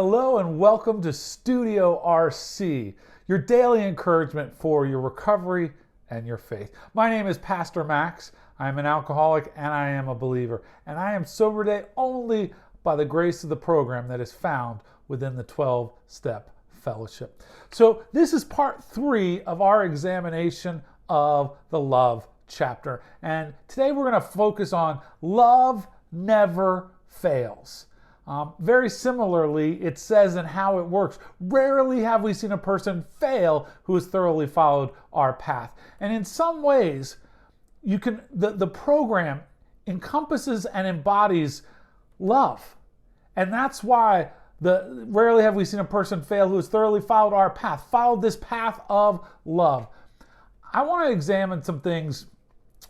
Hello and welcome to Studio RC, your daily encouragement for your recovery and your faith. My name is Pastor Max. I am an alcoholic and I am a believer. And I am sober today only by the grace of the program that is found within the 12-step fellowship. So this is part 3 of our examination of the love chapter. And today we're going to focus on love never fails. Very similarly, it says in how it works, rarely have we seen a person fail who has thoroughly followed our path. And in some ways, the program encompasses and embodies love. And that's why rarely have we seen a person fail who has thoroughly followed our path, followed this path of love. I want to examine some things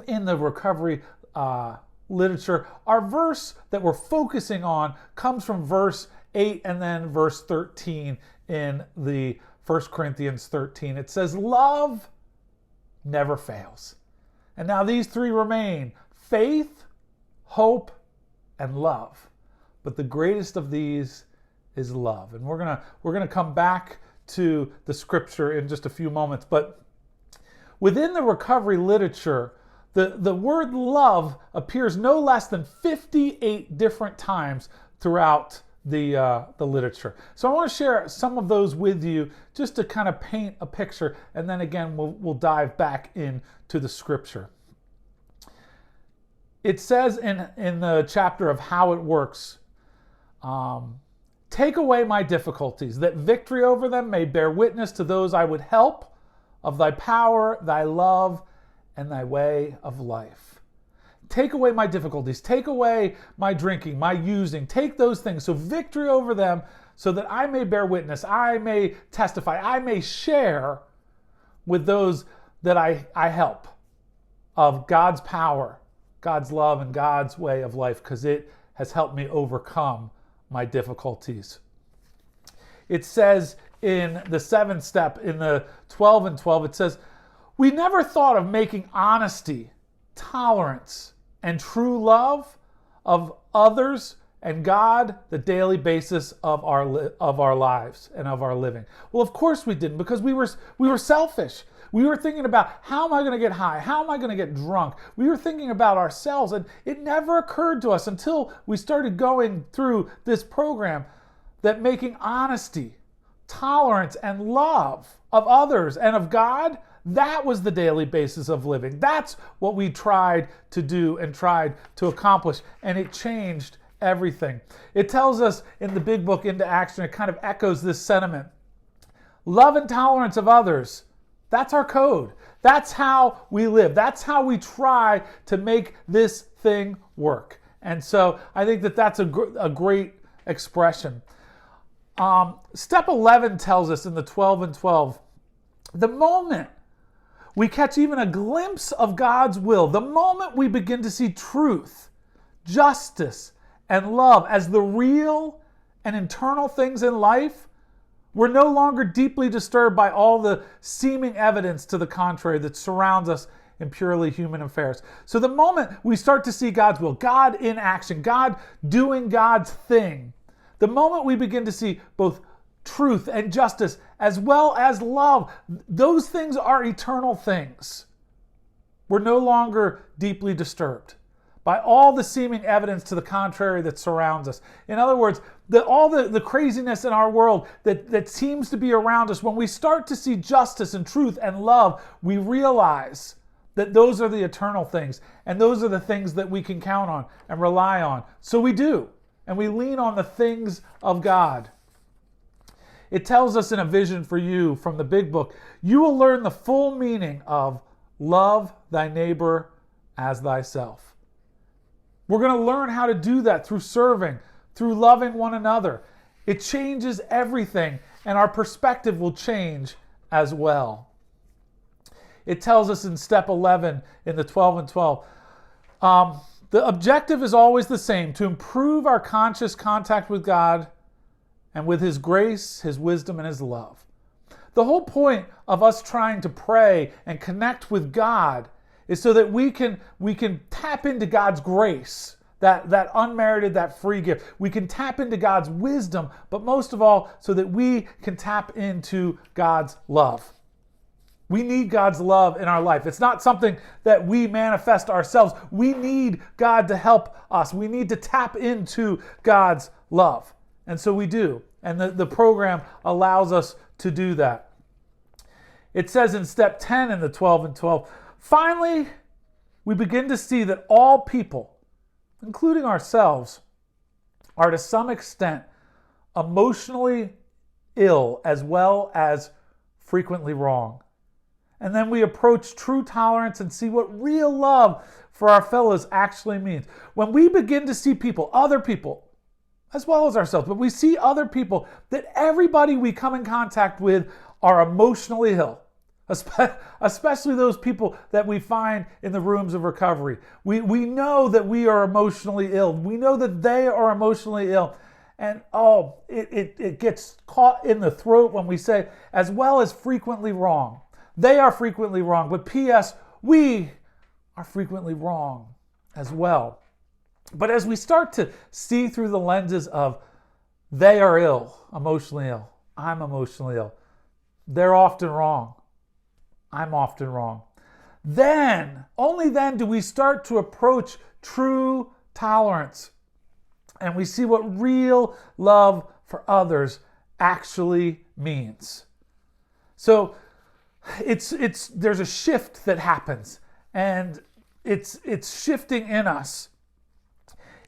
in the recovery literature. Our verse that we're focusing on comes from verse 8 and then verse 13 in the 1 Corinthians 13. It says, love never fails. And now these three remain: faith, hope, and love. But the greatest of these is love. And we're gonna come back to the scripture in just a few moments. But within the recovery literature, the word love appears no less than 58 different times throughout the literature. So I want to share some of those with you just to kind of paint a picture, and then again we'll dive back into the scripture. It says in the chapter of how it works, take away my difficulties, that victory over them may bear witness to those I would help, of thy power, thy love, and thy way of life. Take away my difficulties, take away my drinking, my using, take those things. So victory over them, so that I may bear witness, I may testify, I may share with those that I help of God's power, God's love, and God's way of life, because it has helped me overcome my difficulties. It says in the 7th step, in the 12 and 12, it says, we never thought of making honesty, tolerance, and true love of others and God the daily basis of our lives and of our living. Well, of course we didn't, because we were selfish. We were thinking about, how am I going to get high? How am I going to get drunk? We were thinking about ourselves, and it never occurred to us until we started going through this program that making honesty, tolerance, and love of others and of God, that was the daily basis of living. That's what we tried to do and tried to accomplish, and it changed everything. It tells us in the big book, Into Action, it kind of echoes this sentiment. Love and tolerance of others, that's our code. That's how we live. That's how we try to make this thing work. And so I think that that's a great expression. Step 11 tells us in the 12 and 12, the moment we catch even a glimpse of God's will, the moment we begin to see truth, justice, and love as the real and internal things in life, we're no longer deeply disturbed by all the seeming evidence to the contrary that surrounds us in purely human affairs. So the moment we start to see God's will, God in action, God doing God's thing, the moment we begin to see both truth and justice as well as love, those things are eternal things. We're no longer deeply disturbed by all the seeming evidence to the contrary that surrounds us. In other words, all the craziness in our world that seems to be around us, when we start to see justice and truth and love, we realize that those are the eternal things, and those are the things that we can count on and rely on. So we do, and we lean on the things of God. It tells us in A Vision for You from the big book, you will learn the full meaning of love thy neighbor as thyself. We're going to learn how to do that through serving, through loving one another. It changes everything, and our perspective will change as well. It tells us in step 11 in the 12 and 12, the objective is always the same: to improve our conscious contact with God and with His grace, His wisdom, and His love. The whole point of us trying to pray and connect with God is so that we can tap into God's grace, that unmerited, that free gift. We can tap into God's wisdom, but most of all, so that we can tap into God's love. We need God's love in our life. It's not something that we manifest ourselves. We need God to help us. We need to tap into God's love. And so we do. And the program allows us to do that. It says in step 10 in the 12 and 12, finally, we begin to see that all people, including ourselves, are to some extent emotionally ill as well as frequently wrong. And then we approach true tolerance and see what real love for our fellows actually means. When we begin to see people, other people, as well as ourselves, but we see other people, that everybody we come in contact with are emotionally ill, especially those people that we find in the rooms of recovery. We know that we are emotionally ill. We know that they are emotionally ill. And it gets caught in the throat when we say, as well as frequently wrong. They are frequently wrong, but P.S., we are frequently wrong as well. But as we start to see through the lenses of they are ill, emotionally ill, I'm emotionally ill, they're often wrong, I'm often wrong, then, only then do we start to approach true tolerance. And we see what real love for others actually means. So there's a shift that happens, and it's shifting in us.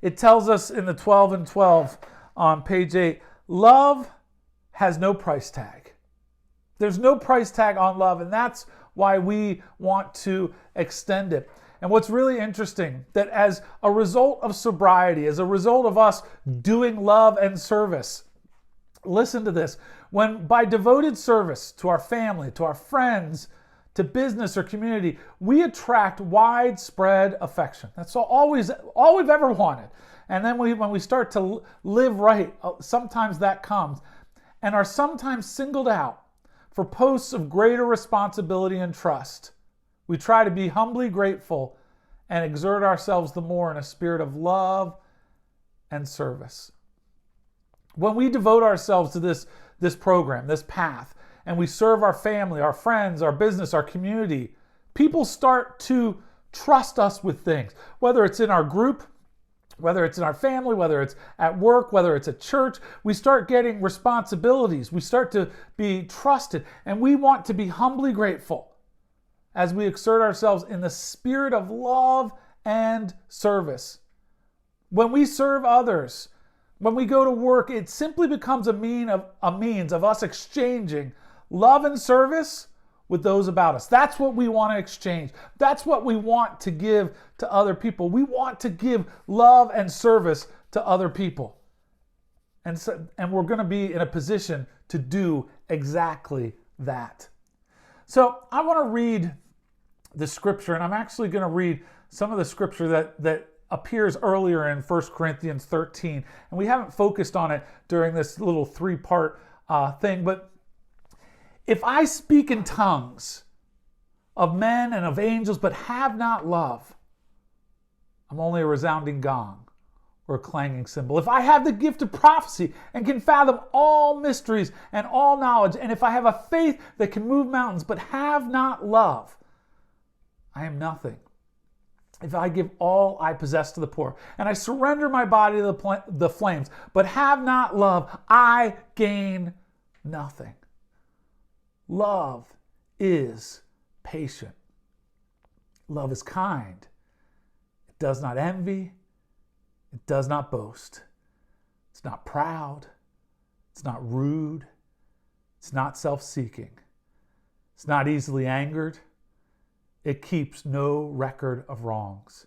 It tells us in the 12 and 12 on page 8, love has no price tag. There's no price tag on love, and that's why we want to extend it. And what's really interesting, that as a result of sobriety, as a result of us doing love and service, listen to this, when by devoted service to our family, to our friends, to business or community, we attract widespread affection. That's all we've ever wanted. And then when we start to live right, sometimes that comes, and are sometimes singled out for posts of greater responsibility and trust. We try to be humbly grateful and exert ourselves the more in a spirit of love and service. When we devote ourselves to this program, this path, and we serve our family, our friends, our business, our community, people start to trust us with things, whether it's in our group, whether it's in our family, whether it's at work, whether it's at church. We start getting responsibilities. We start to be trusted, and we want to be humbly grateful as we exert ourselves in the spirit of love and service. When we serve others, when we go to work, it simply becomes a means of us exchanging love and service with those about us. That's what we want to exchange. That's what we want to give to other people. We want to give love and service to other people. And we're going to be in a position to do exactly that. So I want to read the scripture, and I'm actually going to read some of the scripture that appears earlier in 1 Corinthians 13. And we haven't focused on it during this little three-part thing, but if I speak in tongues of men and of angels, but have not love, I'm only a resounding gong or a clanging cymbal. If I have the gift of prophecy and can fathom all mysteries and all knowledge, and if I have a faith that can move mountains, but have not love, I am nothing. If I give all I possess to the poor, and I surrender my body to the flames, but have not love, I gain nothing. Love is patient. Love is kind. It does not envy. It does not boast. It's not proud. It's not rude. It's not self-seeking. It's not easily angered. It keeps no record of wrongs.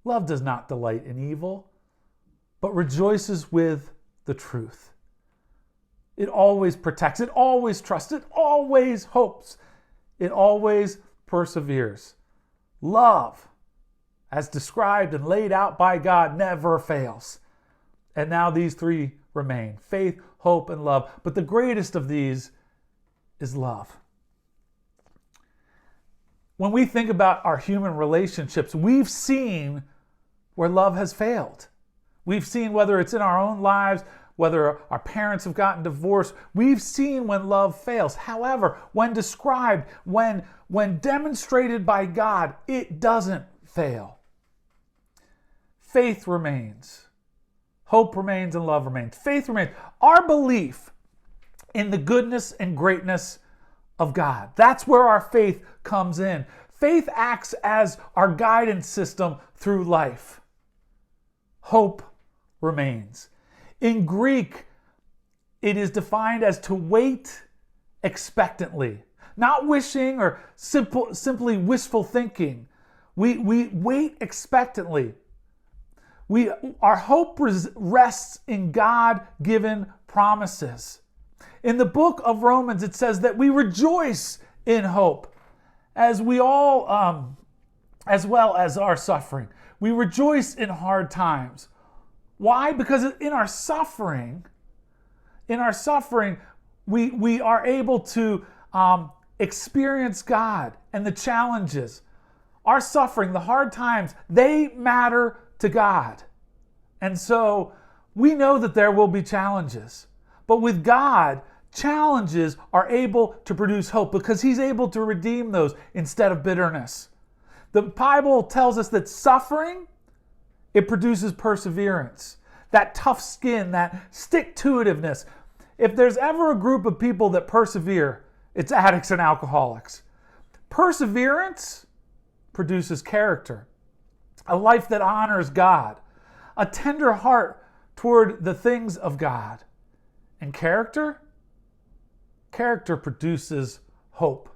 Love does not delight in evil, but rejoices with the truth. It always protects. It always trusts. It always hopes. It always perseveres. Love, as described and laid out by God, never fails. And now these three remain: faith, hope, and love. But the greatest of these is love. When we think about our human relationships, we've seen where love has failed. We've seen whether it's in our own lives, whether our parents have gotten divorced, we've seen when love fails. However, when described, when demonstrated by God, it doesn't fail. Faith remains. Hope remains and love remains. Faith remains. Our belief in the goodness and greatness of God. That's where our faith comes in. Faith acts as our guidance system through life. Hope remains. In Greek, it is defined as to wait expectantly, not wishing or simply wishful thinking. We wait expectantly. Our hope rests in God-given promises. In the book of Romans, it says that we rejoice in hope, as we all, as well as our suffering. We rejoice in hard times. Why? Because in our suffering, we are able to experience God and the challenges. Our suffering, the hard times, they matter to God. And so we know that there will be challenges. But with God, challenges are able to produce hope because He's able to redeem those instead of bitterness. The Bible tells us that suffering, it produces perseverance. That tough skin, that stick-to-itiveness. If there's ever a group of people that persevere, it's addicts and alcoholics. Perseverance produces character, a life that honors God, a tender heart toward the things of God. And character produces hope.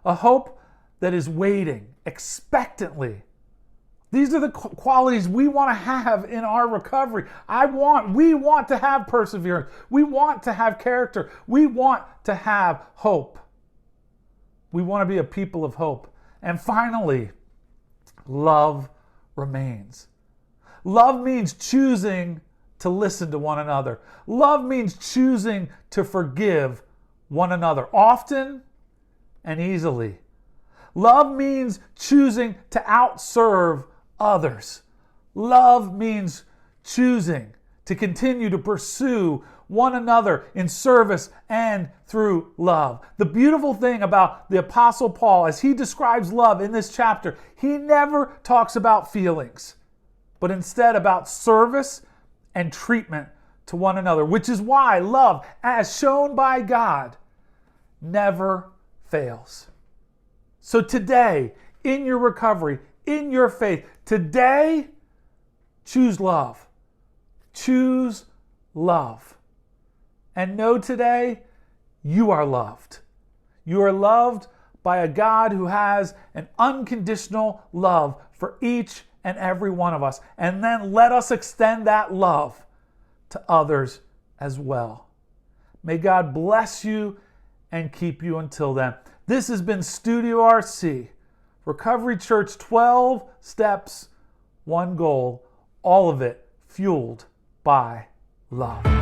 A hope that is waiting expectantly. These are the qualities we want to have in our recovery. We want to have perseverance. We want to have character. We want to have hope. We want to be a people of hope. And finally, love remains. Love means choosing to listen to one another. Love means choosing to forgive one another often and easily. Love means choosing to outserve others. Love means choosing to continue to pursue one another in service and through love. The beautiful thing about the Apostle Paul, as he describes love in this chapter, he never talks about feelings, but instead about service and treatment to one another, which is why love, as shown by God, never fails. So today, in your recovery, in your faith, today, choose love. Choose love. And know today, you are loved. You are loved by a God who has an unconditional love for each and every one of us. And then let us extend that love to others as well. May God bless you and keep you until then. This has been Studio RC, Recovery Church, 12 steps, one goal, all of it fueled by love.